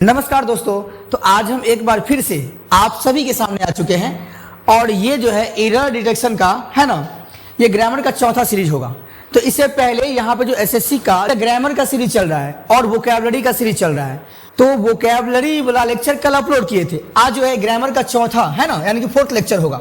नमस्कार दोस्तों, तो आज हम एक बार फिर से आप सभी के सामने आ चुके हैं और ये जो है एरर डिटेक्शन का है ना, ये ग्रामर का चौथा सीरीज होगा। तो इससे पहले यहाँ पे जो एसएससी का ग्रामर का सीरीज चल रहा है और वोकैबुलरी का सीरीज चल रहा है। तो वोकैबुलरी वाला लेक्चर कल अपलोड किए थे, आज जो है ग्रामर का चौथा है ना, यानी कि 4th लेक्चर होगा।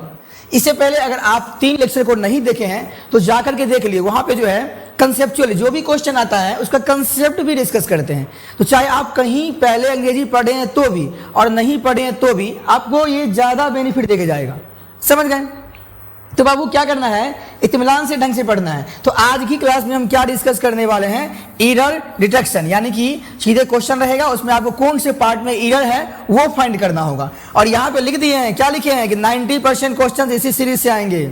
इससे पहले अगर आप 3 लेक्चर को नहीं देखे हैं तो जाकर के देख लिए, वहां पे जो है कंसेप्चुअली जो भी क्वेश्चन आता है उसका कंसेप्ट भी डिस्कस करते हैं। तो चाहे आप कहीं पहले अंग्रेजी पढ़े हैं तो भी और नहीं पढ़े हैं तो भी आपको ये ज़्यादा बेनिफिट देके जाएगा। समझ गए? तो बाबू क्या करना है, इत्मीनान से ढंग से पढ़ना है। तो आज की क्लास में हम क्या डिस्कस करने वाले हैं, एरर डिटेक्शन, यानी कि सीधे क्वेश्चन रहेगा, उसमें आपको कौन से पार्ट में एरर है वो फाइंड करना होगा। और यहाँ पे लिख दिए हैं, क्या लिखे हैं कि 90% क्वेश्चन इसी सीरीज से आएंगे।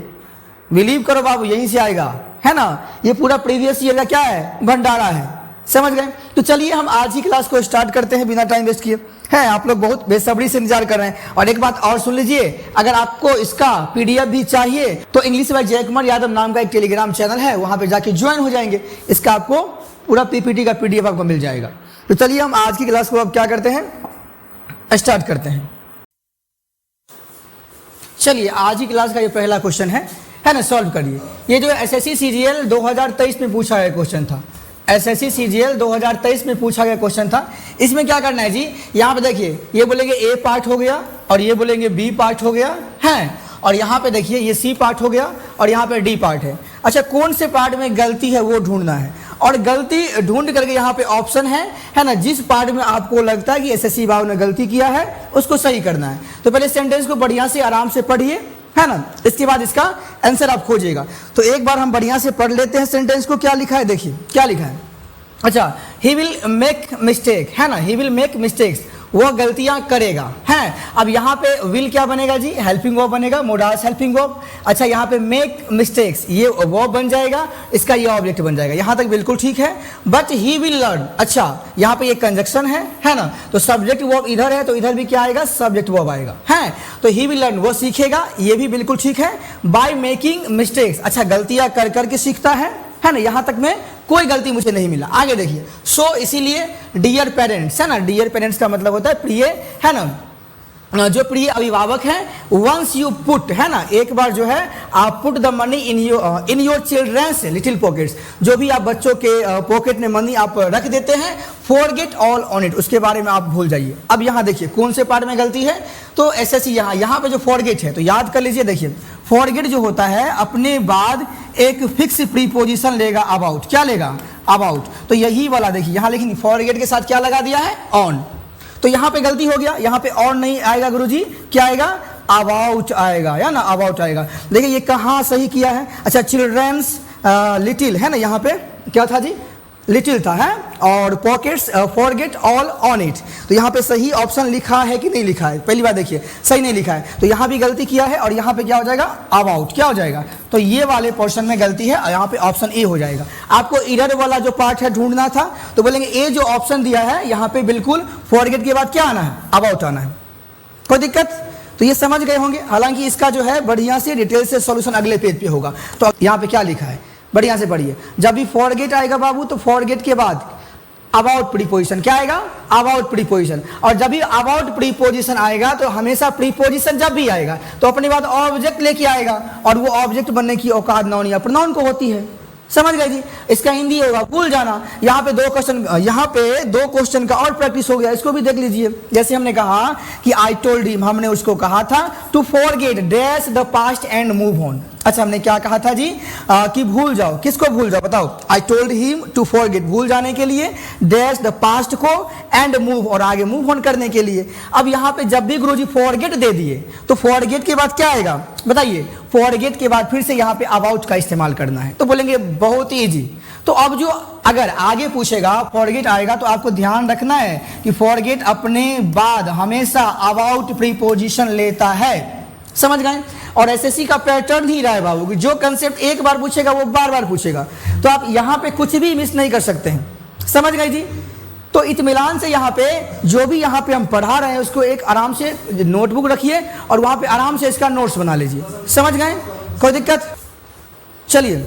बिलीव करो बाबू, यहीं से आएगा, है ना। ये पूरा प्रीवियस ईयर का क्या है, भंडारा है। समझ गए? तो चलिए हम आज ही क्लास को स्टार्ट करते हैं बिना टाइम वेस्ट किए। है आप लोग बहुत बेसब्री से इंतजार कर रहे हैं। और एक बात और सुन लीजिए, अगर आपको इसका पीडीएफ भी चाहिए तो इंग्लिश बाय जयकुमार यादव नाम का एक टेलीग्राम चैनल है, वहां पे जाके ज्वाइन हो जाएंगे। इसका आपको पूरा पीपीटी का पीडीएफ आपको मिल जाएगा। तो चलिए हम आज की क्लास को अब क्या करते हैं, स्टार्ट करते हैं। चलिए आज ही क्लास का ये पहला क्वेश्चन है ना, सॉल्व करिए। ये जो एसएससी सीजीएल 2023 में पूछा गया क्वेश्चन था, एसएससी सीजीएल 2023 में पूछा गया क्वेश्चन था। इसमें क्या करना है जी, यहाँ पे देखिए, ये बोलेंगे ए पार्ट हो गया और ये बोलेंगे बी पार्ट हो गया है, और यहाँ पे देखिए ये सी पार्ट हो गया और यहाँ पे डी पार्ट है। अच्छा, कौन से पार्ट में गलती है वो ढूंढना है, और गलती ढूंढ करके यहाँ पे ऑप्शन है ना, जिस पार्ट में आपको लगता है कि एसएससी बाबू ने गलती किया है उसको सही करना है। तो पहले सेंटेंस को बढ़िया से आराम से पढ़िए, है ना, इसके बाद इसका आंसर आप खोजिएगा। तो एक बार हम बढ़िया से पढ़ लेते हैं सेंटेंस को। क्या लिखा है, देखिए क्या लिखा है। अच्छा, ही विल मेक मिस्टेक, है ना, ही विल मेक मिस्टेक्स, वो गलतियां करेगा, है। अब यहाँ पे विल क्या बनेगा जी, हेल्पिंग वर्ब बनेगा, मोडास हेल्पिंग वर्ब। अच्छा, यहाँ पे मेक मिस्टेक्स ये वर्ब बन जाएगा, इसका ये ऑब्जेक्ट बन जाएगा। यहाँ तक बिल्कुल ठीक है। बट ही विल लर्न, अच्छा यहाँ पे ये कंजक्शन है ना, तो सब्जेक्ट वर्ब इधर है तो इधर भी क्या आएगा, सब्जेक्ट वर्ब आएगा, है। तो ही विल लर्न, वो सीखेगा, ये भी बिल्कुल ठीक है। बाय मेकिंग मिस्टेक्स, अच्छा गलतियां कर करके सीखता है ना, यहाँ तक में कोई गलती मुझे नहीं मिला। आगे देखिए, सो इसीलिए डियर पेरेंट्स, है ना, डियर पेरेंट्स का मतलब होता है प्रिय, है ना, जो प्रिय अभिभावक हैं। वंस यू पुट, है ना, एक बार जो है आप put the money in your children's little pockets, जो भी आप बच्चों के पॉकेट में मनी आप रख देते हैं, फॉरगेट ऑल ऑन इट, उसके बारे में आप भूल जाइए। अब यहाँ देखिए कौन से पार्ट में गलती है, तो एसएससी यहाँ पे जो फॉरगेट है तो याद कर लीजिए। देखिए फॉरगेट जो होता है अपने बाद एक फिक्स प्रीपोजिशन लेगा, अबाउट, क्या लेगा, अबाउट। तो यही वाला देखिए यहाँ, लेकिन फॉरगेट के साथ क्या लगा दिया है, ऑन। तो यहाँ पे गलती हो गया, यहाँ पे ऑन नहीं आएगा गुरुजी, क्या आएगा, अबाउट आएगा, या ना, अबाउट आएगा। देखिए ये कहाँ सही किया है। अच्छा, चिल्ड्रंस लिटिल, है ना, यहाँ पे क्या था जी, लिटिल था, है, और pockets forget all on it. तो यहाँ पे सही ऑप्शन लिखा है कि नहीं लिखा है, पहली बार देखिए सही नहीं लिखा है, तो यहाँ भी गलती किया है, और यहाँ पे क्या हो जाएगा, अबाउट, क्या हो जाएगा, तो ये वाले पोर्शन में गलती है, यहाँ पे ऑप्शन ए हो जाएगा। आपको एरर वाला जो पार्ट है ढूंढना था, तो बोलेंगे ए जो ऑप्शन दिया है यहाँ पे बिल्कुल फॉरगेट के बाद क्या आना है, अबाउट आना है। कोई दिक्कत? तो ये समझ गए होंगे। हालांकि इसका जो है बढ़िया से डिटेल से सॉल्यूशन अगले पेज पे होगा। तो यहाँ पे क्या लिखा है, बढ़िया से पढ़िए। जब भी फॉरगेट आएगा बाबू, तो फॉरगेट के बाद अबाउट प्रीपोजिशन, क्या आएगा, अबाउट प्रीपोजिशन। और जब भी अबाउट प्रीपोजिशन आएगा तो हमेशा प्रीपोजिशन जब भी आएगा तो अपने बाद ऑब्जेक्ट लेके आएगा, और वो ऑब्जेक्ट बनने की औकात नाउन या प्रोनाउन को होती है। समझ गए जी? इसका हिंदी होगा भूल जाना। यहाँ पे 2 क्वेश्चन, यहाँ पे 2 क्वेश्चन का और प्रैक्टिस हो गया, इसको भी देख लीजिए। जैसे हमने कहा कि आई टोल्ड हिम, हमने उसको कहा था to forget dash the past and move on. अच्छा, हमने क्या कहा था जी, कि भूल जाओ, किसको भूल जाओ बताओ, I told him to forget, भूल जाने के लिए, डैश द पास्ट को, एंड मूव, और आगे मूव ऑन करने के लिए। अब यहाँ पे जब भी गुरुजी फॉरगेट दे दिए तो फॉरगेट के बाद क्या आएगा बताइए, फॉरगेट के बाद फिर से यहाँ पे अबाउट का इस्तेमाल करना है। तो बोलेंगे बहुत ईजी। तो अब जो अगर आगे पूछेगा फॉरगेट आएगा तो आपको ध्यान रखना है कि फॉरगेट अपने बाद हमेशा अबाउट प्रीपोजिशन लेता है। समझ गए? और एसएससी का पैटर्न ही रहा है बाबू, जो कंसेप्ट एक बार पूछेगा वो बार बार पूछेगा, तो आप यहाँ पे कुछ भी मिस नहीं कर सकते हैं। समझ गए जी? तो इत्मीनान से यहाँ पे जो भी यहाँ पे हम पढ़ा रहे हैं उसको एक आराम से नोटबुक रखिए और वहाँ पे आराम से इसका नोट्स बना लीजिए। समझ गए? कोई दिक्कत? चलिए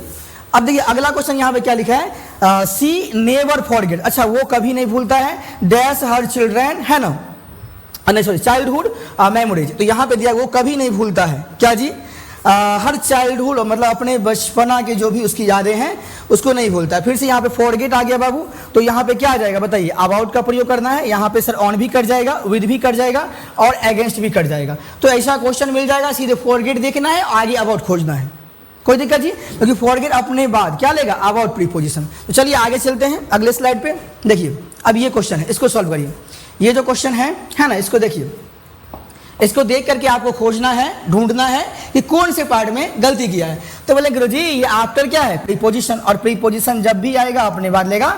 अब देखिए अगला क्वेश्चन यहाँ पे क्या लिखा है, सी नेवर फॉरगेट, अच्छा वो कभी नहीं भूलता है, डैश हर चिल्ड्रन, है ना, नहीं सॉरी चाइल्डहुड मेमोरीज, तो यहाँ पे दिया वो कभी नहीं भूलता है, क्या जी, हर चाइल्डहुड मतलब अपने बचपना के जो भी उसकी यादें हैं उसको नहीं भूलता है। फिर से यहाँ पे फॉरगेट आ गया बाबू, तो यहाँ पे क्या आ जाएगा बताइए, अबाउट का प्रयोग करना है, यहाँ पे सर ऑन भी कट जाएगा, विद भी कट जाएगा और अगेंस्ट भी कट जाएगा। तो ऐसा क्वेश्चन मिल जाएगा, सीधे फॉरगेट देखना है, आगे अबाउट खोजना है, कोई दिक्कत जी, क्योंकि फॉरगेट अपने बाद क्या लेगा, अबाउट प्रीपोजिशन। तो चलिए आगे चलते हैं अगले स्लाइड पे। देखिए अब ये क्वेश्चन है, इसको सॉल्व करिए। ये जो क्वेश्चन है ना, इसको देखिए, इसको देख करके आपको खोजना है, ढूंढना है कि कौन से पार्ट में गलती किया है। तो बोले गुरुजी ये आफ्टर क्या है, प्रीपोजिशन, और प्रीपोजिशन जब भी आएगा अपने बाद लेगा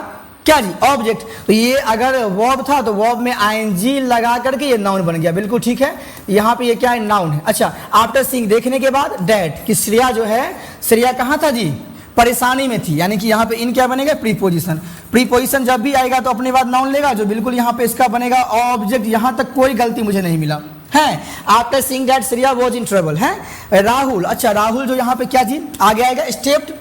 क्या जी, ऑब्जेक्ट। तो ये अगर वर्ब था तो वर्ब में आईएनजी लगा करके ये नाउन बन गया, बिल्कुल ठीक है। यहाँ पे ये क्या है, नाउन है। अच्छा, आफ्टर सीइंग देखने के बाद डैट, कि श्रेया जो है, श्रेया कहाँ था जी, परेशानी में थी, यानी कि यहाँ पे इन क्या बनेगा, प्रीपोजिशन। प्रीपोजिशन जब भी आएगा तो अपने बाद नाउन लेगा, जो बिल्कुल यहाँ पे इसका बनेगा ऑब्जेक्ट। यहाँ तक कोई गलती मुझे नहीं मिला है। After seeing that Shreya was in trouble है। राहुल, अच्छा राहुल जो यहाँ पे क्या जी आगे आएगा, stepped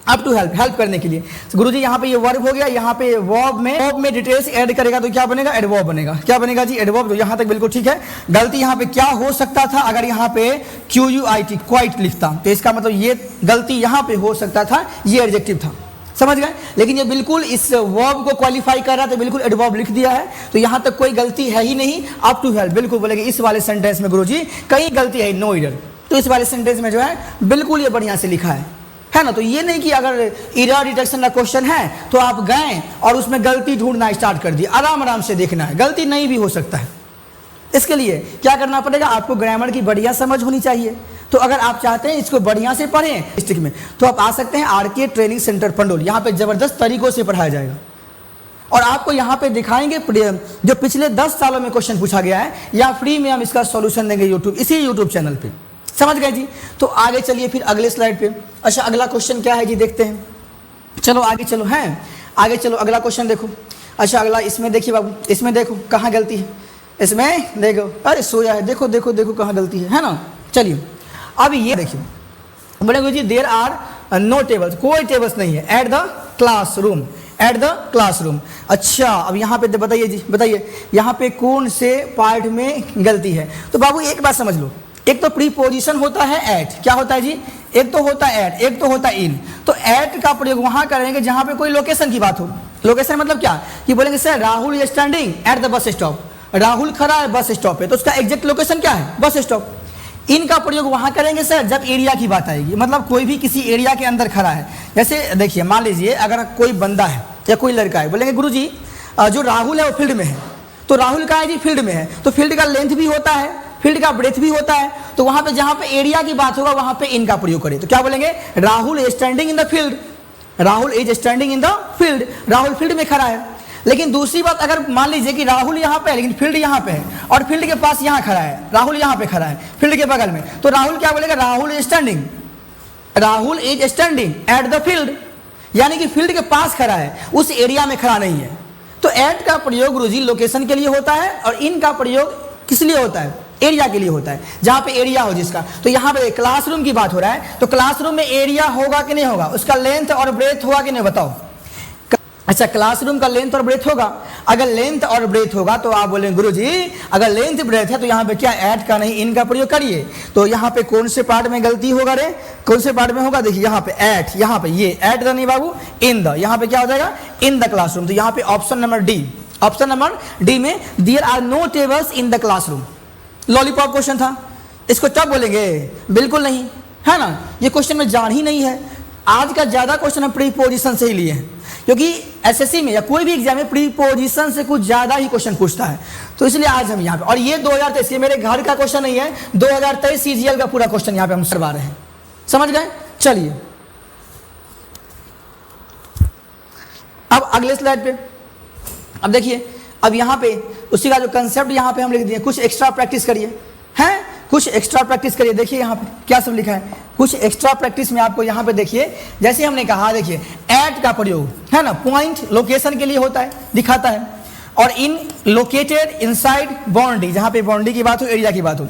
up to help, help करने के लिए। गुरुजी यहाँ पे ये वर्ब हो गया, यहाँ पे वर्ब में डिटेल्स ऐड करेगा तो क्या बनेगा, एडवर्ब बनेगा। क्या बनेगा जी, एडवर्ब। तो यहाँ तक बिल्कुल ठीक है। गलती यहाँ पे क्या हो सकता था, अगर यहाँ पे QUIT क्वाइट लिखता तो इसका मतलब ये गलती यहाँ पे हो सकता था, ये एडजेक्टिव था, समझ गए। लेकिन ये बिल्कुल इस वर्ब को क्वालिफाई कर रहा है तो बिल्कुल एडवर्ब लिख दिया है, तो यहाँ तक कोई गलती है ही नहीं। अप टू हेल्प बिल्कुल बोलेंगे इस वाले सेंटेंस में गुरुजी कहीं गलती है, नो एरर। तो इस वाले सेंटेंस में जो है बिल्कुल ये बढ़िया से लिखा है ना। तो ये नहीं कि अगर एरर डिटेक्शन का क्वेश्चन है तो आप गए और उसमें गलती ढूंढना स्टार्ट कर दिया, आराम आराम से देखना है, गलती नहीं भी हो सकता है। इसके लिए क्या करना पड़ेगा, आपको ग्रामर की बढ़िया समझ होनी चाहिए। तो अगर आप चाहते हैं इसको बढ़िया से पढ़ें डिस्ट्रिक्ट में, तो आप आ सकते हैं RK ट्रेनिंग सेंटर पंडोल, यहाँ पे जबरदस्त तरीकों से पढ़ाया जाएगा। और आपको यहाँ पे दिखाएंगे जो पिछले 10 सालों में क्वेश्चन पूछा गया है, या फ्री में हम इसका सॉल्यूशन देंगे इसी यूट्यूब चैनल पे, समझ गए जी। तो आगे चलिए फिर अगले स्लाइड पे। अच्छा अगला क्वेश्चन क्या है जी, देखते हैं। चलो आगे चलो, हैं आगे चलो, अगला क्वेश्चन देखो। अच्छा अगला इसमें देखिए बाबू, इसमें देखो कहाँ गलती है, इसमें देखो, अरे सोया है, देखो देखो देखो कहाँ गलती है ना। चलिए अब ये देखिए, बोलेंगे जी देयर आर नो टेबल्स, कोई टेबल्स नहीं है at the classroom, at the classroom. अच्छा अब यहाँ पे बताइए जी, बताइए यहाँ पे कौन से पार्ट में गलती है। तो बाबू एक बात समझ लो, एक तो प्रीपोजिशन होता है एट, क्या होता है जी, एक तो होता है एट, एक तो होता है इन। तो एट का प्रयोग वहां करेंगे जहां पे कोई लोकेशन की बात हो। लोकेशन मतलब क्या, कि बोलेंगे sir Rahul is standing at the bus stop, Rahul खड़ा है बस स्टॉप पे, तो उसका एग्जैक्ट लोकेशन क्या है, बस स्टॉप। इनका प्रयोग वहां करेंगे सर जब एरिया की बात आएगी, मतलब कोई भी किसी एरिया के अंदर खड़ा है। जैसे देखिए मान लीजिए अगर कोई बंदा है या कोई लड़का है, बोलेंगे गुरुजी जो राहुल है वो फील्ड में है, तो राहुल का है जी फील्ड में है, तो फील्ड का लेंथ भी होता है, फील्ड का ब्रेथ भी होता है। तो वहां पे जहां पे एरिया की बात होगा वहां पे इनका प्रयोग करें, तो क्या बोलेंगे, Rahul is standing in the field, Rahul is standing in the field, Rahul field में खड़ा है। लेकिन दूसरी बात, अगर मान लीजिए कि राहुल यहाँ पे है लेकिन फील्ड यहाँ पे है, और फील्ड के पास यहाँ खड़ा है, राहुल यहाँ पे खड़ा है फील्ड के बगल में, तो राहुल क्या बोलेगा, Rahul is standing, Rahul is standing at the field, यानी कि फील्ड के पास खड़ा है, उस एरिया में खड़ा नहीं है। तो एट का प्रयोग गुरुजी लोकेशन के लिए होता है, और इन का प्रयोग किस लिए होता है, एरिया के लिए होता है, जहां पे एरिया हो जिसका। तो यहाँ पे क्लासरूम की बात हो रहा है, तो क्लासरूम में एरिया होगा कि नहीं होगा, उसका लेंथ और ब्रेथ होगा कि नहीं बताओ। अच्छा क्लासरूम का लेंथ और ब्रेथ होगा, अगर लेंथ और ब्रेथ होगा तो आप बोलेंगे गुरुजी अगर लेंथ ब्रेथ है तो यहाँ पे क्या ऐट का नहीं इन का प्रयोग करिए। तो यहाँ पे कौन से पार्ट में गलती होगा रे, कौन से पार्ट में होगा, देखिए यहाँ पे ऐट, यहाँ पे ये ऐट नहीं बाबू, इन द, यहाँ पे क्या हो जाएगा इन द क्लासरूम। तो यहाँ पे option number D, option number D में there are no tables in the classroom, lollipop question था, इसको टफ बोलेंगे, बिल्कुल नहीं, है ना। ये क्वेश्चन में जान ही नहीं है। आज का ज्यादा क्वेश्चन हम प्रीपोजिशन से ही लिए हैं, क्योंकि एसएससी में या कोई भी एग्जाम में प्रीपोजिशन से कुछ ज्यादा ही क्वेश्चन पूछता है, तो इसलिए आज हम यहाँ पे, और ये 2023 ये मेरे घर का क्वेश्चन नहीं है, 2023 सीजीएल का पूरा क्वेश्चन यहाँ पे हम करवा रहे हैं, समझ गए। चलिए अब अगले स्लाइड पे, अब देखिए, अब यहाँ पे उसी का जो कंसेप्ट यहाँ पे हम लिख दिए, कुछ एक्स्ट्रा प्रैक्टिस करिए, हैं कुछ एक्स्ट्रा प्रैक्टिस करिए। देखिए यहाँ पे क्या सब लिखा है, कुछ एक्स्ट्रा प्रैक्टिस में आपको यहाँ पे देखिए, जैसे हमने कहा देखिए एट का प्रयोग है ना, पॉइंट लोकेशन के लिए होता है, दिखाता है, और इन लोकेटेड इनसाइड बाउंड्री, जहाँ पे बाउंड्री की बात हो, एरिया की बात हो।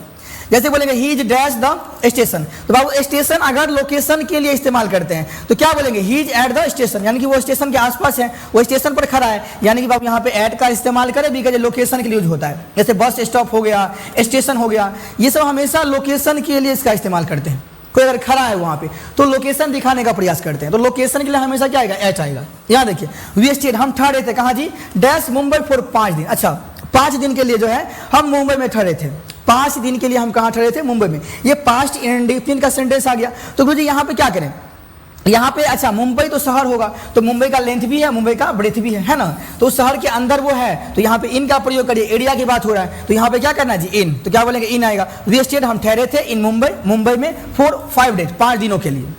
जैसे बोलेंगे he is dash the station, तो बाबू स्टेशन अगर लोकेशन के लिए इस्तेमाल करते हैं तो क्या बोलेंगे, he is at the station, यानी कि वो स्टेशन के आसपास है, वो स्टेशन पर खड़ा है, यानी कि बाबू यहाँ पे एट का इस्तेमाल करें बिकॉज लोकेशन के लिए यूज होता है। जैसे बस स्टॉप हो गया, स्टेशन हो गया, ये सब हमेशा लोकेशन के लिए इसका इस्तेमाल करते हैं। कोई अगर खड़ा है वहां पे तो लोकेशन दिखाने का प्रयास करते हैं, तो लोकेशन के लिए हमेशा क्या आएगा, एट आएगा। यहाँ देखिए वी स्टेड, हम ठहरे थे कहाँ जी, डैश मुंबई फॉर 5 दिन। अच्छा 5 दिन के लिए जो है हम मुंबई में ठहरे थे, 5 दिन के लिए हम कहाँ ठहरे थे, मुंबई में। ये पास्ट इंडेफिनिट का सेंटेंस आ गया। तो गुरुजी यहाँ पे क्या करें, यहाँ पे अच्छा मुंबई तो शहर होगा, तो मुंबई का लेंथ भी है, मुंबई का ब्रेथ भी है ना, तो उस शहर के अंदर वो है, तो यहाँ पे इन का प्रयोग करिए, एरिया की बात हो रहा है, तो यहाँ पे क्या करना है जी, इन, तो क्या बोलेंगे, इन आएगा। वी स्टेड, हम ठहरे थे, इन मुंबई, मुंबई में फॉर 5 डेज, 5 दिनों के लिए,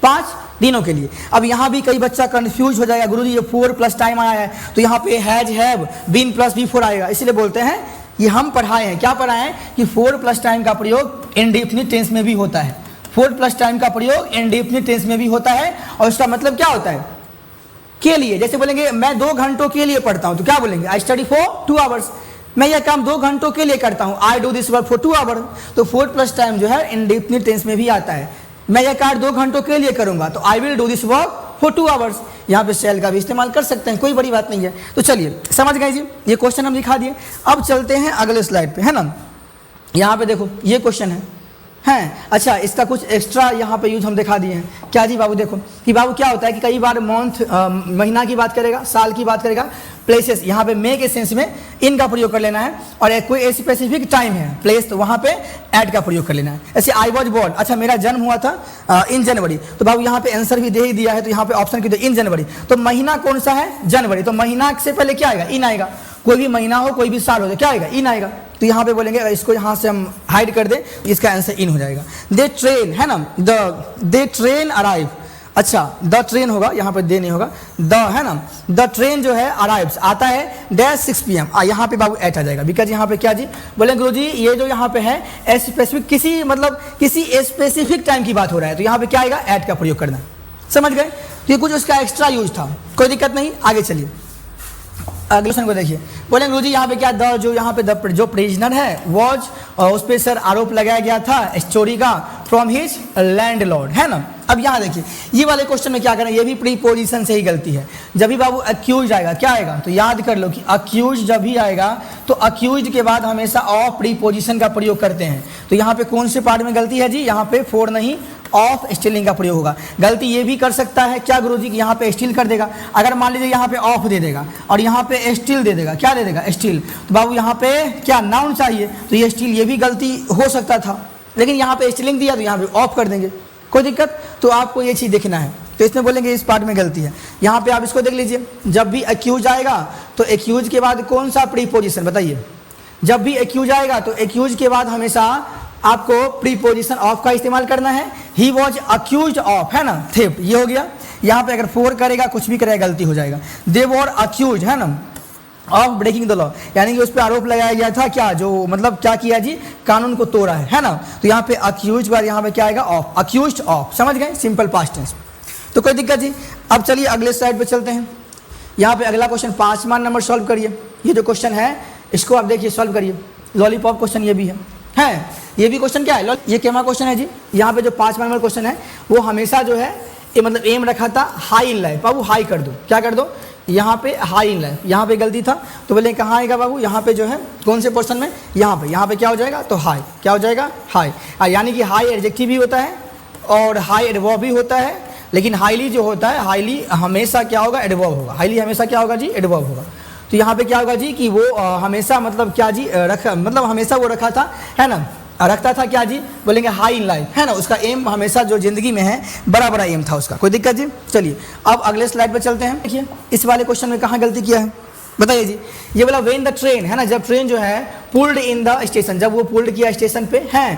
5 दिनों के लिए। अब यहाँ भी कई बच्चा कंफ्यूज हो जाएगा, गुरुजी ये 4 प्लस टाइम आया है, तो यहाँ पे has, have, been plus B4 आएगा, इसलिए बोलते हैं ये हम पढ़ाए हैं, क्या पढ़ाए हैं कि 4 प्लस टाइम का प्रयोग इंडेफिनिट टेंस में भी होता है, 4 प्लस टाइम का प्रयोग इंडेफिनिट टेंस में भी होता है, और इसका मतलब क्या होता है, के लिए। जैसे बोलेंगे मैं 2 घंटों के लिए पढ़ता हूं, तो क्या बोलेंगे, आई स्टडी फॉर 2 आवर्स, मैं यह काम 2 घंटों के लिए करता हूं, I do this work for 2 hours. तो 4 प्लस टाइम जो है इंडेफिनिट टेंस में भी आता है, मैं यह कार्य 2 घंटों के लिए करूंगा, तो I will do this work for 2 hours. यहाँ पे शैल का भी इस्तेमाल कर सकते हैं, कोई बड़ी बात नहीं है। तो चलिए समझ गए जी, ये क्वेश्चन हम दिखा दिए। अब चलते हैं अगले स्लाइड पे, है ना। यहाँ पे देखो ये क्वेश्चन है अच्छा, इसका कुछ एक्स्ट्रा यहाँ पे यूज हम दिखा दिए हैं। क्या जी बाबू, देखो कि बाबू क्या होता है कि कई बार मंथ, महीना की बात करेगा, साल की बात करेगा, प्लेसेस, यहाँ पे मे के सेंस में इन का प्रयोग कर लेना है, और कोई स्पेसिफिक टाइम है, प्लेस, तो वहाँ पे एट का प्रयोग कर लेना है। ऐसे आई वॉज बोर्न, अच्छा मेरा जन्म हुआ था इन जनवरी, तो बाबू यहाँ पे आंसर भी दे ही दिया है, तो यहाँ पे ऑप्शन की, तो इन जनवरी, तो महीना कौन सा है, जनवरी, तो महीना से पहले क्या आएगा, इन आएगा। कोई भी महीना हो, कोई भी साल हो, तो क्या आएगा, इन आएगा। तो यहाँ पे बोलेंगे इसको यहाँ से हम हाइड कर दें, इसका आंसर इन हो जाएगा। दे ट्रेन, है ना, दे ट्रेन अराइव, अच्छा द ट्रेन होगा, यहाँ पे दे नहीं होगा, द, है ना, द ट्रेन जो है अराइव्स, आता है डैश 6 PM, यहाँ पे बाबू एट आ जाएगा, बिकॉज यहाँ पे क्या जी बोले, गुरु जी ये जो यहाँ पे है स्पेसिफिक, किसी मतलब किसी स्पेसिफिक टाइम की बात हो रहा है, तो यहाँ पे क्या आएगा, एट का प्रयोग करना। समझ गए, तो ये कुछ उसका एक्स्ट्रा यूज था, कोई दिक्कत नहीं। आगे चलिए अगले क्वेश्चन को देखिए, बोले गुरुजी यहाँ पे क्या, द जो यहाँ पे द जो प्रिजनर है वॉज, उस पर सर आरोप लगाया गया था स्टोरी का, फ्रॉम हिज लैंडलॉर्ड, है ना। अब यहाँ देखिए ये वाले क्वेश्चन में क्या करें, ये भी प्रीपोजिशन से ही गलती है। जब भी बाबू अक्यूज आएगा, क्या आएगा, तो याद कर लो कि अक्यूज जब भी आएगा तो अक्यूज के बाद हमेशा ऑफ प्रीपोजिशन का प्रयोग करते हैं। तो यहाँ पे कौन से पार्ट में गलती है जी, यहाँ पे फॉर नहीं, ऑफ स्टीलिंग का प्रयोग होगा। गलती ये भी कर सकता है क्या गुरुजी, यहाँ पे स्टील कर देगा, अगर मान लीजिए यहाँ पे ऑफ दे देगा और यहाँ पे स्टील दे देगा, क्या दे देगा, स्टील, तो बाबू यहाँ पे क्या नाउन चाहिए, तो ये स्टील, ये भी गलती हो सकता था, लेकिन यहाँ पे स्टीलिंग दिया तो यहाँ पे ऑफ कर देंगे, कोई दिक्कत। तो आपको ये चीज़ देखना है, तो इसमें बोलेंगे इस पार्ट में गलती है। यहाँ पे आप इसको देख लीजिए, जब भी एक्यूज आएगा तो एक्यूज के बाद कौन सा प्रीपोजिशन बताइए, जब भी एक्यूज आएगा तो एक्यूज के बाद हमेशा आपको प्रीपोजिशन ऑफ का इस्तेमाल करना है। ही वॉज अक्यूज्ड ऑफ, है ना, थेफ्ट, ये हो गया। यहाँ पे अगर फोर करेगा, कुछ भी करेगा, गलती हो जाएगा। दे वर अक्यूज, है ना, ऑफ ब्रेकिंग द लॉ, यानी कि उस पर आरोप लगाया गया था क्या, जो मतलब क्या किया जी, कानून को तोड़ा है ना। तो यहाँ पे अक्यूज बाद यहाँ पे क्या आएगा, ऑफ, अक्यूज्ड ऑफ, समझ गए, सिंपल पास्ट टेंस। तो कोई दिक्कत जी। अब चलिए अगले स्लाइड पे चलते हैं। यहाँ पे अगला क्वेश्चन 5वां नंबर सॉल्व करिए। ये जो क्वेश्चन है इसको आप देखिए, सॉल्व करिए। लॉलीपॉप क्वेश्चन ये भी है ये भी क्वेश्चन क्या है, ये केमा क्वेश्चन है जी। यहाँ पे जो 5वां नंबर क्वेश्चन है वो हमेशा जो है ये मतलब एम रखा था high in life. Babu high कर दो, क्या कर दो, यहाँ पे हाई इन लाइफ, यहाँ पे गलती था तो बोले कहाँ आएगा बाबू, यहाँ पे जो है कौन से पोर्शन में, यहाँ पे क्या हो जाएगा, तो हाई, क्या हो जाएगा, हाई। यानी कि हाई एडजेक्टिव भी होता है और हाई एडवर्ब भी होता है, लेकिन हाईली जो होता है, हाईली हमेशा क्या होगा, एडवर्ब होगा। हाईली हमेशा क्या होगा जी, एडवर्ब होगा। तो यहाँ पे क्या होगा जी कि वो हमेशा मतलब क्या जी रखा, मतलब हमेशा वो रखा था, है ना, रखता था क्या जी, बोलेंगे हाई इन लाइफ, है ना। उसका एम हमेशा जो जिंदगी में है बड़ा बड़ा एम था उसका, कोई दिक्कत जी। चलिए अब अगले स्लाइड पे चलते हैं। देखिए इस वाले क्वेश्चन में कहाँ गलती किया है बताइए जी। ये बोला व्हेन द ट्रेन, है ना, जब ट्रेन जो है पुल्ड इन द स्टेशन, जब वो पुल्ड किया स्टेशन पे है,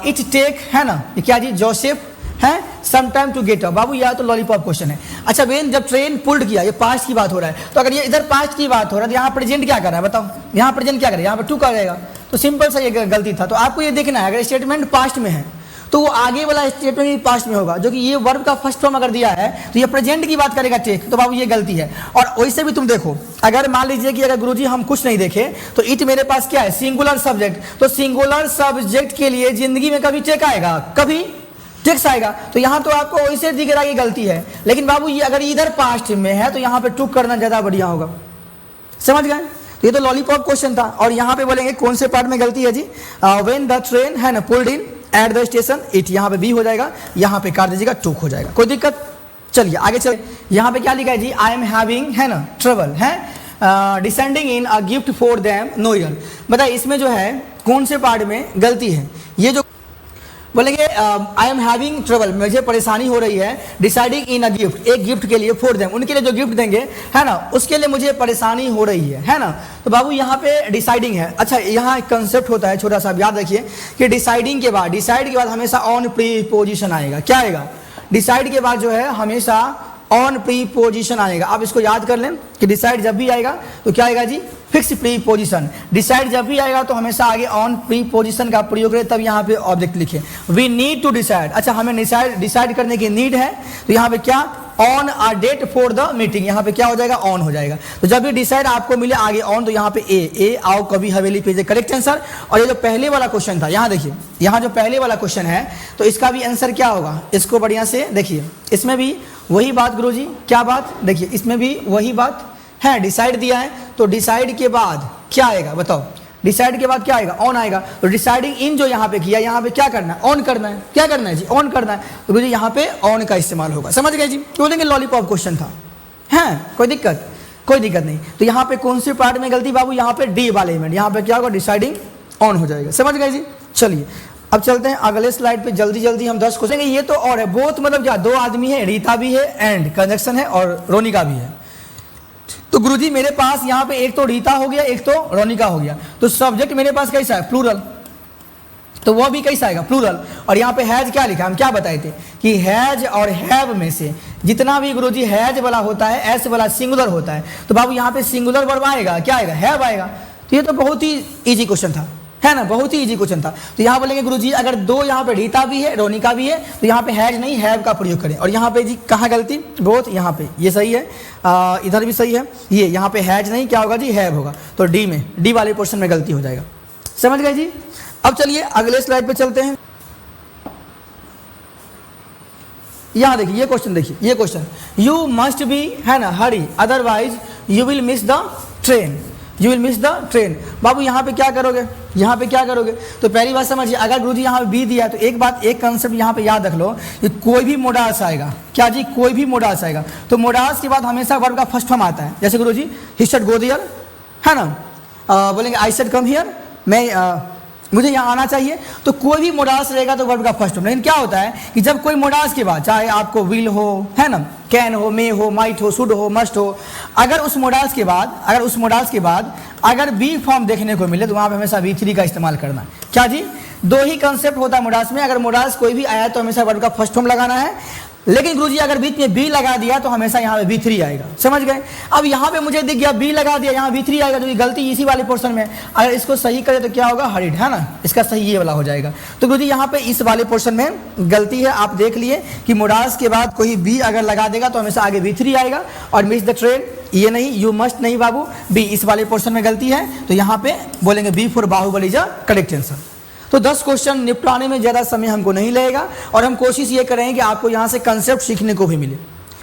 इट टेक, है ना, ये क्या जी, जोसेफ है some time to get up. बाबू यह तो लॉलीपॉप क्वेश्चन है। अच्छा वेन जब ट्रेन पुल्ड किया, ये पास्ट की बात हो रहा है, तो अगर ये इधर पास्ट की बात हो रहा है तो यहाँ प्रेजेंट क्या कर रहा है बताओ, यहाँ प्रेजेंट क्या कर रहा है, यहाँ पर टू का जाएगा, तो सिंपल सा ये गलती था। तो आपको ये देखना है अगर स्टेटमेंट पास्ट में है तो वो आगे वाला स्टेटमेंट ही पास्ट में होगा, जो कि ये वर्ब का फर्स्ट फॉर्म अगर दिया है तो ये प्रेजेंट की बात करेगा टेक, तो बाबू ये गलती है। और वैसे भी तुम देखो, अगर मान लीजिए कि अगर गुरुजी हम कुछ नहीं देखे तो इट मेरे पास क्या है, सिंगुलर सब्जेक्ट, तो सिंगुलर सब्जेक्ट के लिए जिंदगी में कभी टेक आएगा, कभी टेक्स आएगा, तो यहाँ तो आपको वैसे दिख रहा है कि गलती है। लेकिन बाबू ये अगर इधर पास्ट में है तो यहाँ पे टुक करना ज्यादा बढ़िया होगा, समझ गए। तो ये तो लॉलीपॉप क्वेश्चन था। और यहाँ पे बोलेंगे कौन से पार्ट में गलती है जी, व्हेन द ट्रेन है ना pulled in at the station, it यहाँ पे बी हो जाएगा, यहाँ पे काट दीजिएगा टुक हो जाएगा, कोई दिक्कत। चलिए आगे चल, यहाँ पे क्या लिखा है जी, आई एम हैविंग है ना ट्रबल है descending in a gift for them no year. बताइए इसमें जो है कौन से पार्ट में गलती है। ये जो बोलेंगे आई एम हैविंग ट्रबल, मुझे परेशानी हो रही है, डिसाइडिंग इन अ गिफ्ट, एक गिफ्ट के लिए फॉर देम, उनके लिए जो गिफ्ट देंगे है ना उसके लिए मुझे परेशानी हो रही है ना। तो बाबू यहाँ पे डिसाइडिंग है। अच्छा यहाँ एक कंसेप्ट होता है छोटा सा, आप याद रखिए कि डिसाइडिंग के बाद, डिसाइड के बाद हमेशा ऑन प्रीपोजिशन आएगा। क्या आएगा, डिसाइड के बाद जो है हमेशा ऑन प्रीपोजिशन आएगा। आप इसको याद कर लें कि डिसाइड जब भी आएगा तो क्या आएगा जी, फिक्स प्रीपोजिशन। डिसाइड जब भी आएगा तो हमेशा आगे ऑन प्रीपोजिशन का प्रयोग करें, तब यहाँ पे ऑब्जेक्ट लिखे। वी नीड टू डिसाइड, अच्छा हमें डिसाइड करने की नीड है, तो यहाँ पे क्या, on a date for the meeting, यहाँ पे क्या हो जाएगा, ऑन हो जाएगा। तो जब भी डिसाइड आपको मिले आगे ऑन, तो यहाँ पे ए आओ कभी हवेली पे, करेक्ट आंसर। और ये जो पहले वाला क्वेश्चन था, यहाँ देखिए, यहाँ जो पहले वाला क्वेश्चन है तो इसका भी आंसर क्या होगा, इसको बढ़िया से देखिए। इसमें भी वही बात गुरुजी, क्या बात, देखिए इसमें भी वही बात है, डिसाइड दिया है तो डिसाइड के बाद क्या आएगा बताओ, डिसाइड के बाद क्या आएगा, ऑन आएगा। तो डिसाइडिंग इन जो यहाँ पे किया, यहाँ पे क्या करना है, ऑन करना है, क्या करना है जी, ऑन करना है। तो मुझे यहाँ पे ऑन का इस्तेमाल होगा, समझ गए जी। तो बोलेंगे लॉलीपॉप क्वेश्चन था, है कोई दिक्कत, कोई दिक्कत नहीं। तो यहाँ पे कौन से पार्ट में गलती बाबू, यहाँ पे डी वाले इवेंट, यहाँ पे क्या होगा, डिसाइडिंग ऑन हो जाएगा, समझ गए जी। चलिए अब चलते हैं अगले स्लाइड पे, जल्दी जल्दी हम 10 क्वेश्चन। ये तो और है बहुत, मतलब क्या, 2 आदमी है, रीता भी है एंड कंजक्शन है और रोनिका भी है। तो गुरुजी मेरे पास यहाँ पे एक तो रीता हो गया, एक तो रोनिका हो गया, तो सब्जेक्ट मेरे पास कैसा है, प्लूरल, तो वो भी कैसा आएगा, प्लूरल। और यहाँ पे हैज क्या लिखा, हम क्या बताए थे कि हैज और हैव में से जितना भी गुरुजी हैज वाला होता है, एस वाला सिंगुलर होता है, तो बाबू यहाँ पे सिंगुलर वर्ब आएगा, क्या आएगा, हैव आएगा। तो ये तो बहुत ही इजी क्वेश्चन था, है ना, बहुत ही इजी क्वेश्चन था। तो यहाँ बोलेंगे गुरुजी अगर 2 यहाँ पे रीता भी है, रोनिका भी है, तो यहाँ पे हैज नहीं हैव का प्रयोग करें। और यहाँ पे जी कहाँ गलती, बहुत यहाँ पे, ये सही है, इधर भी सही है, ये यहाँ पे हैज नहीं, क्या होगा जी, हैव होगा। तो डी में, डी वाले पोर्शन में गलती हो जाएगा, समझ गए जी। अब चलिए अगले स्लाइड पे चलते हैं। यहाँ देखिए ये क्वेश्चन, देखिए ये क्वेश्चन, यू मस्ट बी है ना hurry otherwise you will miss the train, you will miss the train. बाबू यहाँ पे क्या करोगे, यहाँ पे क्या करोगे, तो पहली बात समझिए, अगर गुरुजी यहाँ पे बी दिया तो एक बात, एक कंसेप्ट यहाँ पे याद रख लो कि कोई भी मोडास आएगा, क्या जी, कोई भी मोडास आएगा तो मोडास के बाद हमेशा वर्ब का फर्स्ट फॉर्म आता है। जैसे गुरुजी ही सेड गो देयर, है ना, बोलेंगे आई सेड कम हियर, मैं मुझे यहाँ आना चाहिए, तो कोई भी मोडास रहेगा तो वर्ब का फर्स्ट फॉर्म। लेकिन क्या होता है कि जब कोई मोडास के बाद, चाहे आपको विल हो, है ना, कैन हो, मे हो, माइट हो, शुड हो, मस्ट हो, अगर उस मोडास के बाद अगर बी फॉर्म देखने को मिले तो वहाँ पे हमेशा V3 का इस्तेमाल करना। क्या जी, 2 ही कंसेप्ट होता है मोडास में, अगर मोडास कोई भी आया तो हमेशा वर्ब का फर्स्ट फॉर्म लगाना है, लेकिन गुरुजी अगर बीच में बी लगा दिया तो हमेशा यहाँ पे V3 आएगा, समझ गए। अब यहाँ पे मुझे दिख गया बी लगा दिया, यहाँ V3 आएगा, तो ये गलती इसी वाले पोर्शन में। अगर इसको सही करे तो क्या होगा, हरिड, है ना, इसका सही ये वाला हो जाएगा। तो गुरुजी यहाँ पे इस वाले पोर्शन में गलती है, आप देख लिए कि मोडास के बाद कोई बी अगर लगा देगा तो हमेशा आगे V3 आएगा। और मिस द ट्रेन ये नहीं, यू मस्ट नहीं बाबू, बी इस वाले पोर्शन में गलती है, तो यहाँ पे बोलेंगे B for Baahubali is correct answer. तो 10 क्वेश्चन निपटाने में ज़्यादा समय हमको नहीं लगेगा और हम कोशिश ये करेंगे कि आपको यहाँ से कंसेप्ट सीखने को भी मिले।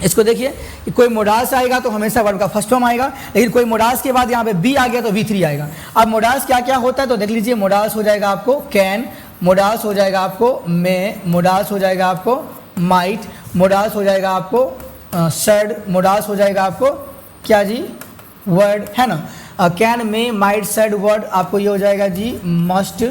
इसको देखिए कि कोई मोडास आएगा तो हमेशा वर्ब का फर्स्ट फॉर्म आएगा, लेकिन कोई मोडास के बाद यहाँ पे बी आ गया तो V3 आएगा। अब मोडास क्या क्या होता है तो देख लीजिए, मोडास हो जाएगा आपको कैन, मोडास हो जाएगा आपको मे, मोडास हो जाएगा आपको माइट, मोडास हो जाएगा आपको सेड, मोडास हो जाएगा आपको क्या जी, वर्ड, है ना, can, may, might, said, word, आपको ये हो जाएगा जी मस्ट,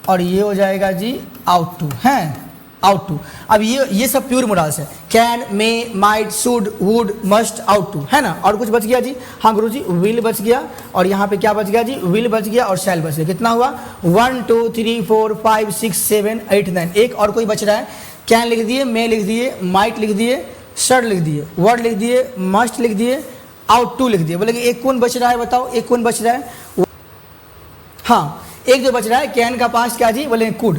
और ये हो जाएगा जी आउट टू, है आउट टू। अब ये सब प्योर मोडास है, can, may, might, should, would, must, ought to, है ना। और कुछ बच गया जी, हाँ गुरुजी विल बच गया, और यहाँ पे क्या बच गया जी, विल बच गया और शैल बच गया। कितना हुआ, 1 2 3 4 5 6 7 8 9, एक और कोई बच रहा है, कैन लिख दिए, मे लिख दिए, माइट लिख दिए, शड लिख दिए, वर्ड लिख दिए, मस्ट लिख दिए, आउट टू लिख दिए। बोले कि एक कौन बच रहा है बताओ, एक कौन बच रहा है, हाँ एक जो बच रहा है कैन का पास्ट क्या जी, बोले कुड,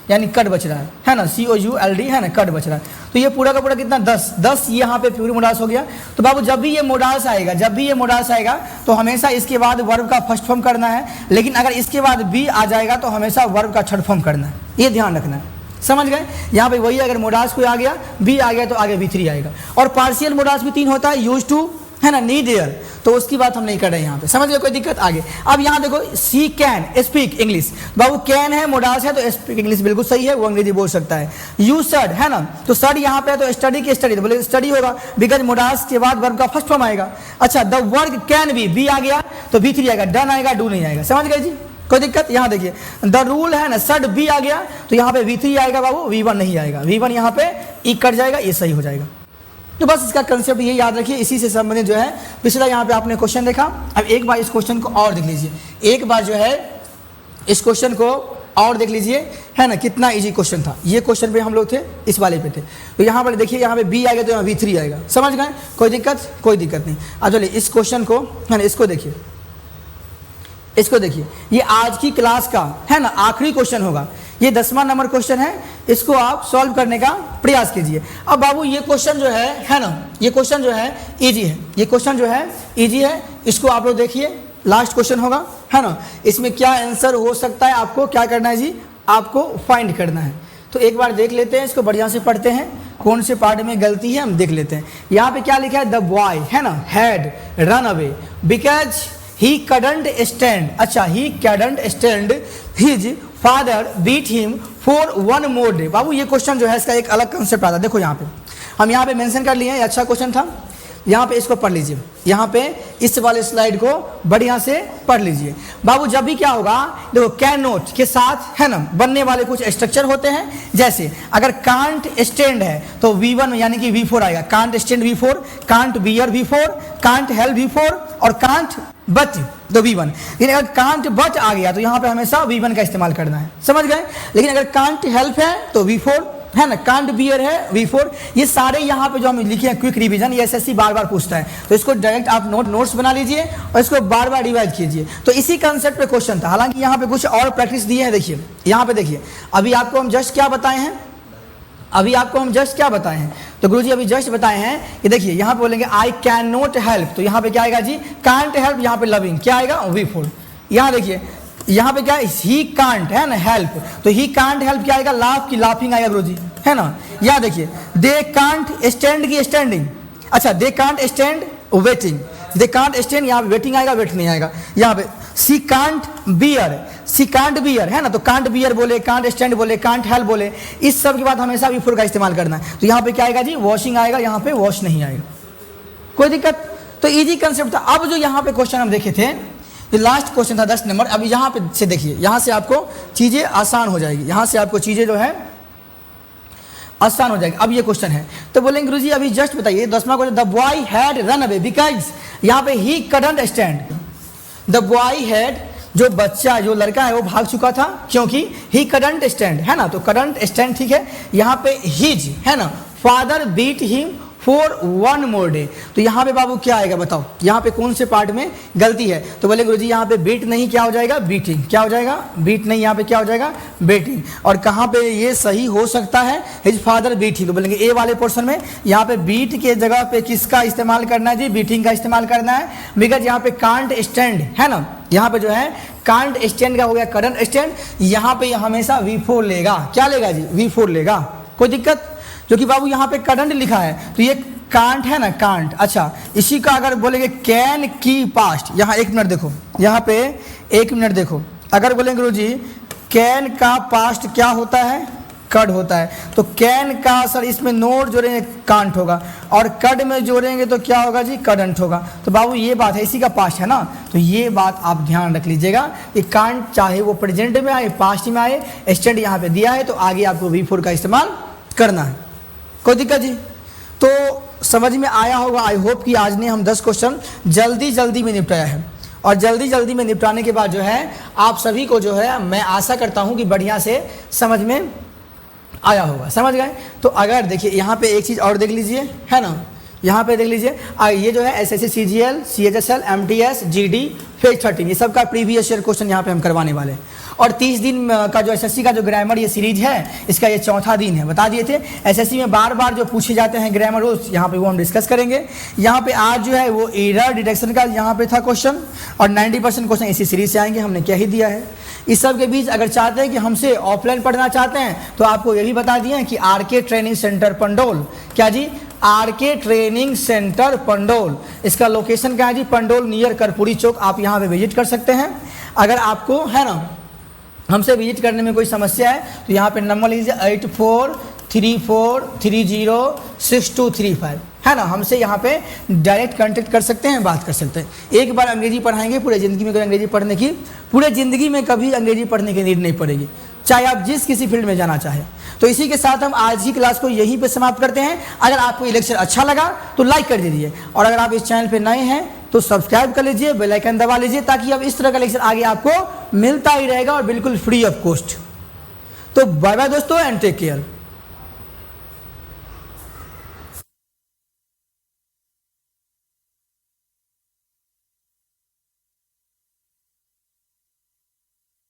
यानी कट बच रहा है ना, COULD है ना, कट बच रहा है। तो ये पूरा का पूरा कितना 10 यहाँ पे प्यूरी मोडास हो गया। तो बाबू जब भी ये मोडास आएगा तो हमेशा इसके बाद वर्ब का फर्स्ट फॉर्म करना है, लेकिन अगर इसके बाद बी आ जाएगा तो हमेशा वर्ब का थर्ड फॉर्म करना है, ये ध्यान रखना है, समझ गए। यहाँ पे वही अगर मोडास कोई आ गया, बी आ गया तो आगे V3 आएगा। और पार्शियल मोडास भी 3 होता है, यूज टू है ना, नीड एयर, तो उसकी बात हम नहीं कर रहे हैं यहाँ पे, समझ गए, कोई दिक्कत आगे। अब यहाँ देखो सी कैन स्पीक इंग्लिश, बाबू कैन है मोडास है तो स्पीक इंग्लिश बिल्कुल सही है, वो अंग्रेजी बोल सकता है। यू सड है ना, तो सड यहाँ पे है तो स्टडी की स्टडी, तो बोले स्टडी होगा, बिकॉज मोडास के बाद वर्ब का फर्स्ट फॉर्म आएगा। अच्छा, द वर्क कैन बी आ गया तो V3 आएगा, डन आएगा, डू नहीं आएगा, समझ गए जी, कोई दिक्कत। यहाँ देखिए द रूल है ना, सड बी आ गया तो यहाँ पे V3 आएगा बाबू, V1 नहीं आएगा, V1 यहाँ पे ई कट जाएगा, ये सही हो जाएगा। तो बस इसका कंसेप्ट ये याद रखिए, इसी से संबंधित जो है पिछला यहाँ पे आपने क्वेश्चन देखा। अब एक बार इस क्वेश्चन को और देख लीजिए, एक बार जो है इस क्वेश्चन को और देख लीजिए, है ना, कितना इजी क्वेश्चन था। ये क्वेश्चन पे हम लोग थे, इस वाले पे थे, तो यहाँ पर देखिए यहाँ पे बी आएगा तो यहाँ V3 आएगा, समझ गए, कोई दिक्कत नहीं। अब चलिए इस क्वेश्चन को है ना, इसको देखिए, ये आज की क्लास का है ना आखिरी क्वेश्चन होगा, ये 10वां नंबर क्वेश्चन है, इसको आप सॉल्व करने का प्रयास कीजिए। अब बाबू ये क्वेश्चन जो है ना, ये क्वेश्चन जो है इजी है, ये क्वेश्चन जो है इजी है, इसको आप लोग देखिए, लास्ट क्वेश्चन होगा, है ना, इसमें क्या आंसर हो सकता है, आपको क्या करना है जी, आपको फाइंड करना है। तो एक बार देख लेते हैं, इसको बढ़िया से पढ़ते हैं, कौन से पार्ट में गलती है हम देख लेते हैं। यहाँ पे क्या लिखा है, द बॉय है ना had run away because he couldn't stand, अच्छा he couldn't stand his father beat him for one more day। बाबू ये क्वेश्चन जो है इसका एक अलग कंसेप्ट आता है, देखो यहाँ पे हम यहाँ पे मेंशन कर लिए हैं, अच्छा क्वेश्चन था, यहाँ पे इसको पढ़ लीजिए, यहाँ पे इस वाले स्लाइड को बढ़िया से पढ़ लीजिए। बाबू जब भी क्या होगा, देखो कैन नोट के साथ है ना बनने वाले कुछ स्ट्रक्चर होते हैं, जैसे अगर कांट स्टैंड है तो V1 यानी कि V4 आएगा, can't stand V4, can't beer V4, can't help V4 और कांट बट तो V1। लेकिन अगर कांट बट आ गया तो यहाँ पे हमेशा V1 का इस्तेमाल करना है, समझ गए। लेकिन अगर कांट हेल्प है तो V4 है ना, कांट बियर है V4। ये सारे यहाँ पे जो हम लिखे हैं क्विक रिवीजन, ये SSC बार बार पूछता है, तो इसको डायरेक्ट आप नोट्स बना लीजिए और इसको बार बार रिवाइज कीजिए। तो इसी कंसेप्ट पे क्वेश्चन था, हालांकि यहाँ पे कुछ और प्रैक्टिस दिए हैं। देखिए यहाँ पे देखिए, अभी आपको हम जस्ट क्या बताए हैं, तो गुरुजी अभी जस्ट बताए हैं कि देखिए यहाँ पे बोलेंगे आई कैन नॉट हेल्प, तो यहाँ पे क्या आएगा जी, कांट हेल्प, यहाँ पे लविंग क्या आएगा V4। यहाँ देखिए यहाँ पे क्या है, ही कांट है ना हेल्प, तो ही कांट हेल्प क्या आएगा, लाफ की लाफिंग आएगा गुरुजी, है ना। यहाँ देखिए दे कांट स्टैंड की स्टैंडिंग, अच्छा they can't stand waiting, they can't stand, यहाँ पे वेटिंग आएगा, वेट नहीं आएगा। यहाँ पे सी कांट बियर है ना, तो कांट बियर बोले, कांट स्टैंड बोले, कांट हेल्प बोले, इस सब के बाद हमेशा V4 का इस्तेमाल करना है। तो यहाँ पे क्या आएगा जी, वॉशिंग आएगा, यहाँ पे वॉश नहीं आएगा, कोई दिक्कत। तो इजी कंसेप्ट था। अब जो यहाँ पे क्वेश्चन हम देखे थे, ये लास्ट क्वेश्चन था 10 नंबर। अब यहाँ पे से देखिए, यहाँ से आपको चीजें आसान हो जाएगी, यहाँ से आपको चीजें जो है आसान हो जाएगी। अब ये क्वेश्चन है, तो बोलेंगे गुरुजी अभी जस्ट बताइए 10वां question, the boy had run away because, यहाँ पे ही couldn't stand, the boy had, जो बच्चा जो लड़का है वो भाग चुका था, क्योंकि ही couldn't स्टैंड है ना, तो couldn't स्टैंड ठीक है। यहाँ पे हिज है ना, father beat him for one more day, तो यहाँ पे बाबू क्या आएगा बताओ, यहाँ पे कौन से पार्ट में गलती है। तो बोले गुरुजी यहाँ पे बीट नहीं, क्या हो जाएगा, बीटिंग, क्या हो जाएगा, बीट नहीं, यहाँ पे क्या हो जाएगा, बेटिंग। और कहाँ पे ये सही हो सकता है, हिज फादर बीट ही, तो बोलेंगे ए वाले पोर्शन में यहाँ पे बीट के जगह पे किसका इस्तेमाल करना है जी, बीटिंग का इस्तेमाल करना है, बिकॉज यहाँ पे कांट स्टैंड है ना, यहाँ पे जो है कांट स्टैंड का हो गया couldn't स्टैंड, यहाँ पे हमेशा V4 लेगा, क्या लेगा जी, V4 लेगा, कोई दिक्कत। जो कि बाबू यहाँ पे couldn't लिखा है, तो ये कांट है ना, कांट। अच्छा इसी का अगर बोलेंगे कैन की पास्ट, यहाँ 1 मिनट देखो, यहाँ पे 1 मिनट देखो, अगर बोलेंगे गुरुजी कैन का पास्ट क्या होता है, कड होता है, तो कैन का सर इसमें नोट जोड़ेंगे कांट होगा, और कड में जोड़ेंगे तो क्या होगा जी, couldn't होगा। तो बाबू ये बात है, इसी का पास्ट है ना, तो ये बात आप ध्यान रख लीजिएगा कि कांट चाहे वो प्रेजेंट में आए, पास्ट में आए, स्टैंड यहाँ पे दिया है, तो आगे आपको V4 का इस्तेमाल करना है, कोई दिक्कत जी। तो समझ में आया होगा, आई होप कि आज ने हम 10 क्वेश्चन जल्दी में निपटाया है, और जल्दी में निपटाने के बाद जो है आप सभी को जो है मैं आशा करता हूँ कि बढ़िया से समझ में आया होगा, समझ गए। तो अगर देखिए यहाँ पे एक चीज़ और देख लीजिए, है ना, यहाँ पे देख लीजिए ये जो है SSC CGL, CHSL, MTS, GD, phase 13 ये सब का प्रीवियस ईयर क्वेश्चन यहाँ पे हम करवाने वाले हैं। और 30 दिन का जो एसएससी का जो ग्रामर ये सीरीज है इसका ये चौथा दिन है। बता दिए थे एसएससी में बार बार जो पूछे जाते हैं ग्रामर रूल्स, यहाँ पे वो हम डिस्कस करेंगे। यहाँ पे आज जो है वो एरर डिटेक्शन का यहाँ पे था क्वेश्चन, और 90% क्वेश्चन इसी सीरीज से आएंगे, हमने क्या ही दिया है। इस सब के बीच अगर चाहते हैं कि हमसे ऑफलाइन पढ़ना चाहते हैं तो आपको ये भी बता दिए कि आरके ट्रेनिंग सेंटर पंडोल, क्या जी, आरके ट्रेनिंग सेंटर पंडोल, इसका लोकेशन क्या है जी, पंडोल नियर कर्पूरी चौक। आप यहाँ पे विजिट कर सकते हैं। अगर आपको है ना हमसे विजिट करने में कोई समस्या है तो यहाँ पे नंबर लीजिए 8434306235, है ना, हमसे यहाँ पे डायरेक्ट कांटेक्ट कर सकते हैं, बात कर सकते हैं। एक बार अंग्रेजी पढ़ाएंगे, पूरे ज़िंदगी में कोई अंग्रेजी पढ़ने की, पूरे ज़िंदगी में कभी अंग्रेजी पढ़ने की नीड नहीं पड़ेगी, चाहे आप जिस किसी फील्ड में जाना चाहें। तो इसी के साथ हम आज की क्लास को यहीं पे समाप्त करते हैं। अगर आपको ये लेक्चर अच्छा लगा तो लाइक कर दीजिए, और अगर आप इस चैनल पे नए हैं तो सब्सक्राइब कर लीजिए, बेल आइकन दबा लीजिए, ताकि अब इस तरह का लेक्चर आगे आपको मिलता ही रहेगा और बिल्कुल फ्री ऑफ कॉस्ट। तो बाय बाय दोस्तों एंड टेक केयर।